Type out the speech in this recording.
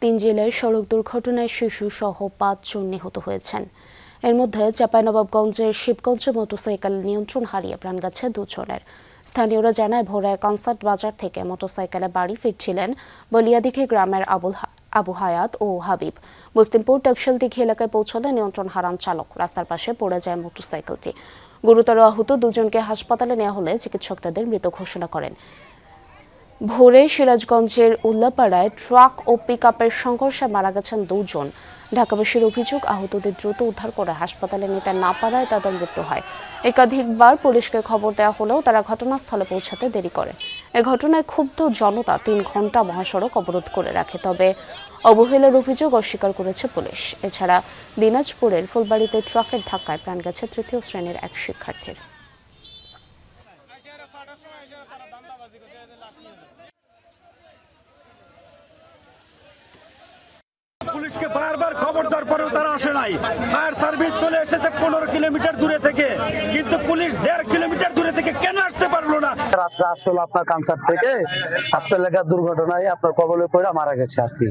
তিন জেলায় সড়ক দুর্ঘটনায় শিশু সহ ৫ জন নিহত হয়েছেন। এর মধ্যে চাঁপাইনবাবগঞ্জের শিবগঞ্জে মোটরসাইকেল নিয়ন্ত্রণ হারিয়ে প্রাণ গেছে ২ জনের। স্থানীয়রা জানায়, ভোরায় কনসার্ট বাজার থেকে মোটরসাইকেলে বাড়ি ফিরছিলেন বলিয়াদিঘি গ্রামের আবু হায়াত ও হাবিব। মুসলিমপুর টাকশাল দিঘি এলাকায় পৌঁছলে নিয়ন্ত্রণ হারান চালক। রাস্তার পাশে পড়ে যায় মোটরসাইকেলটি। গুরুতর আহত ২ জনকে হাসপাতালে নেওয়া হলে চিকিৎসক তাদের মৃত ঘোষণা করেন। ভোরে সিরাজগঞ্জের উল্লাপাড়ায় ট্রাক ও পিকআপের সংঘর্ষে মারা গেছেন ২ জন। ঢাকাবাসীর অভিযোগ, আহতদের দ্রুত উদ্ধার করে হাসপাতালে নিতে না পারায় তাদের মৃত্যু হয়। একাধিকবার পুলিশকে খবর দেওয়া হলেও তারা ঘটনাস্থলে পৌঁছাতে দেরি করে। এ ঘটনায় ক্ষুব্ধ জনতা ৩ ঘণ্টা মহাসড়ক অবরোধ করে রাখে। তবে অবহেলার অভিযোগ অস্বীকার করেছে পুলিশ। এছাড়া দিনাজপুরের ফুলবাড়িতে ট্রাকের ধাক্কায় প্রাণ গেছে ৩য় শ্রেণীর এক শিক্ষার্থীর। পুলিশকে বারবার খবর দেওয়ার পরেও তারা আসে নাই। ফায়ার সার্ভিস চলে এসেছে ১৫ কিলোমিটার দূরে থেকে, কিন্তু পুলিশ ১.৫ কিলোমিটার দূরে থেকে কেন আসতে পারলো না? রাত্রে আসলে আপনার কনসার্ট থেকে হাসপাতাল এলাকার দুর্ঘটনায় আপনার কবলে পড়ে মারা গেছে আর কি।